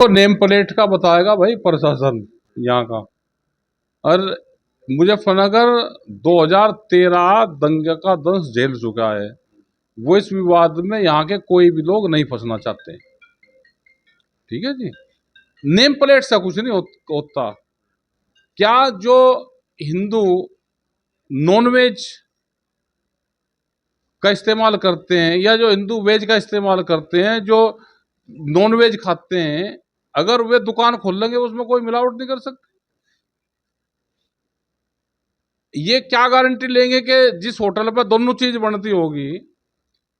तो name plate का बताएगा भाई प्रशासन यहाँ का। और मुजफ्फरनगर 2013 दंगे का दंश झेल चुका है। वो इस विवाद में यहाँ के कोई भी लोग नहीं फंसना चाहते। ठीक है जी, नेम प्लेट से कुछ नहीं होता। क्या जो हिंदू नॉनवेज का इस्तेमाल करते हैं या जो हिंदू वेज का इस्तेमाल करते हैं, जो नॉनवेज खाते हैं, अगर वे दुकान खोल लेंगे उसमें कोई मिलावट नहीं कर सकते? ये क्या गारंटी लेंगे कि जिस होटल पर दोनों चीज बनती होगी,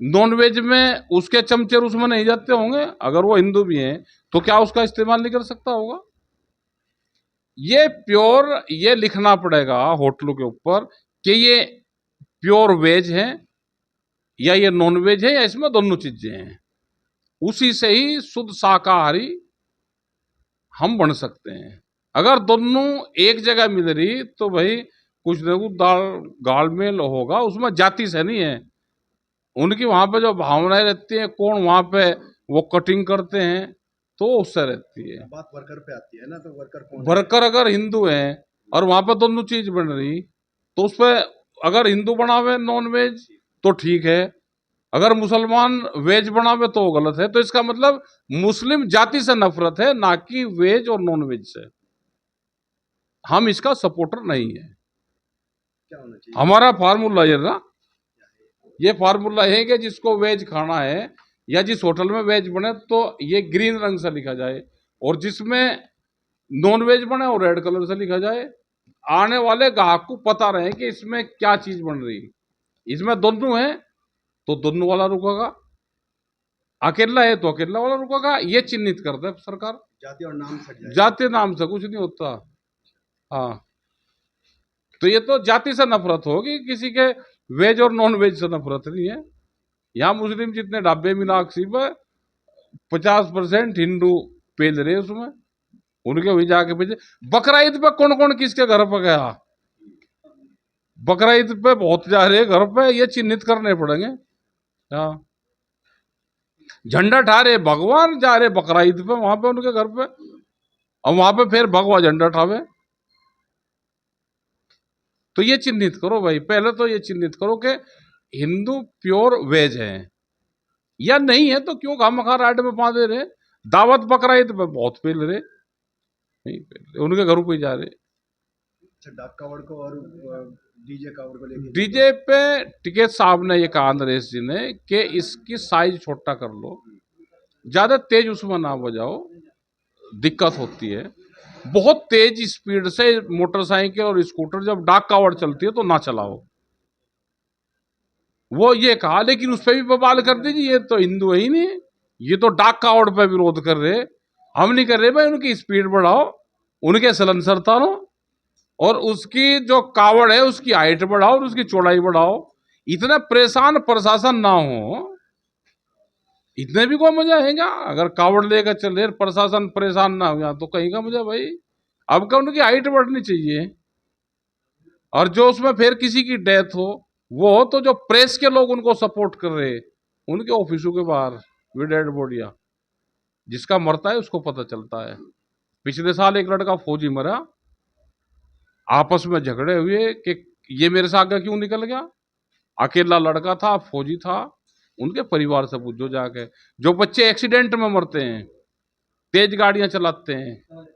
नॉनवेज में उसके चमचे उसमें नहीं जाते होंगे, अगर वो हिंदू भी हैं तो क्या उसका इस्तेमाल नहीं कर सकता होगा? ये प्योर, ये लिखना पड़ेगा होटलों के ऊपर कि ये प्योर वेज है या ये नॉन वेज है या इसमें दोनों चीजें हैं। उसी से ही शुद्ध शाकाहारी हम बन सकते हैं। अगर दोनों एक जगह मिल रही तो भाई कुछ न कुछ दाल गालमेल होगा, उसमें जाति से नहीं है। उनकी वहां पे जो भावनाएं रहती हैं, कौन वहां पे वो कटिंग करते हैं, तो उससे रहती है। बात वर्कर पे आती है ना, तो वर्कर कौन है? वर्कर अगर हिंदू है और वहां पर दोनों चीज बन रही तो उस पर अगर हिंदू बनावे नॉन वेज तो ठीक है, अगर मुसलमान वेज बनावे तो वो गलत है। तो इसका मतलब मुस्लिम जाति से नफरत है, ना कि वेज और नॉन वेज से। हम इसका सपोर्टर नहीं है। क्या होना चाहिए हमारा फार्मूला ये ना, ये फार्मूला है कि जिसको वेज खाना है या जिस होटल में वेज बने तो ये ग्रीन रंग से लिखा जाए, और जिसमें नॉन वेज बने और रेड कलर से लिखा जाए। आने वाले ग्राहक को पता रहे कि इसमें क्या चीज बन रही। इसमें दोनों है तो दोनों वाला रुकेगा, अकेला है तो अकेला वाला रुकेगा। ये चिन्हित कर दे सरकार। जाति और नाम से जाति नाम से कुछ नहीं होता। हाँ, तो ये तो जाति से नफरत होगी, किसी के वेज और नॉन वेज से नफरत नहीं है। यहाँ मुस्लिम जितने ढाबे मीनाक्षी पे 50% हिंदू पेल रहे उसमें, उनके वही जाके भेजे। बकरा ईद पे कौन कौन किसके घर पे गया? बकरा ईद पे बहुत जा रहे घर पे, ये चिन्हित करने पड़ेंगे। हाँ, झंडा ठा रहे भगवान, जा रहे बकरा ईद पे वहां पे उनके घर पे, और वहां पे फिर भगवा झंडा ठावे। तो ये चिन्हित करो भाई, पहले तो ये चिन्हित करो कि हिंदू प्योर वेज है या नहीं है। तो क्यों खामखा राइट में पा दे रहे? दावत बकरा ईद पे बहुत पेल रहे, नहीं पेल रहे, उनके घरों पे जा रहे। अच्छा, डाक कावड़ को और डीजे कावड़ को लेके डीजे पे टिकैत साहब ने ये कहा, नरेश जी ने, कि इसकी साइज छोटा कर लो, ज्यादा तेज उसमें ना बजाओ, दिक्कत होती है। बहुत तेज स्पीड से मोटरसाइकिल और स्कूटर जब डाक कावड़ चलती है तो ना चलाओ, वो ये कहा। लेकिन उस पर भी बवाल कर दीजिए, ये तो हिंदू है ही नहीं, ये तो डाक कावड़ पे विरोध कर रहे। हम नहीं कर रहे भाई, उनकी स्पीड बढ़ाओ, उनके सलेंसर तारो, और उसकी जो कावड़ है उसकी हाइट बढ़ाओ और उसकी चौड़ाई बढ़ाओ। इतना परेशान प्रशासन ना हो, इतने भी कोई मजा है क्या? अगर कावड़ लेकर चल रहे प्रशासन परेशान ना हो तो कहीं का मजा भाई। अब क्या, उनकी हाइट बढ़नी चाहिए। और जो उसमें फिर किसी की डेथ हो, वो हो तो जो प्रेस के लोग उनको सपोर्ट कर रहे, उनके ऑफिसों के बाहर वे डेड बॉडियां, जिसका मरता है उसको पता चलता है। पिछले साल एक लड़का फौजी मरा, आपस में झगड़े हुए कि ये मेरे से आगे क्यों निकल गया। अकेला लड़का था, फौजी था। उनके परिवार से पूछो जाके। जो बच्चे एक्सीडेंट में मरते हैं, तेज गाड़ियां चलाते हैं,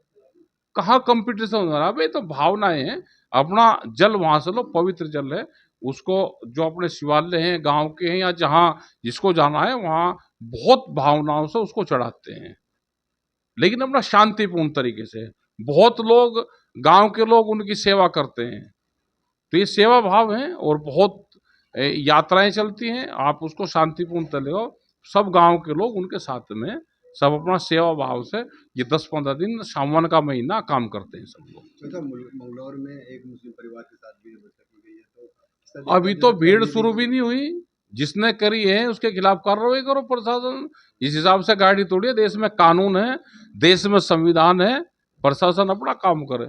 कहाँ कंपटीशन हो रहा है भाई? तो भावनाएं हैं। अपना जल वहां से लो, पवित्र जल है, उसको जो अपने शिवालय हैं, गांव के हैं या जहां जिसको जाना है, वहां बहुत भावनाओं से उसको चढ़ाते हैं, लेकिन अपना शांतिपूर्ण तरीके से। बहुत लोग, गांव के लोग उनकी सेवा करते हैं, तो ये सेवा भाव है। और बहुत यात्राएं चलती हैं, आप उसको शांतिपूर्ण तले हो, सब गांव के लोग उनके साथ में, सब अपना सेवा भाव से ये 10-15 दिन, सावन का महीना काम करते हैं सब लोग। तो मंगलौर में एक मुस्लिम परिवार के साथ भी हत्या की गई है, तो अभी तो भीड़ शुरू भी नहीं हुई, जिसने करी है उसके खिलाफ कार्रवाई करो प्रशासन। इस हिसाब से गाड़ी तोड़िए। देश में कानून है, देश में संविधान है, प्रशासन अपना काम करे।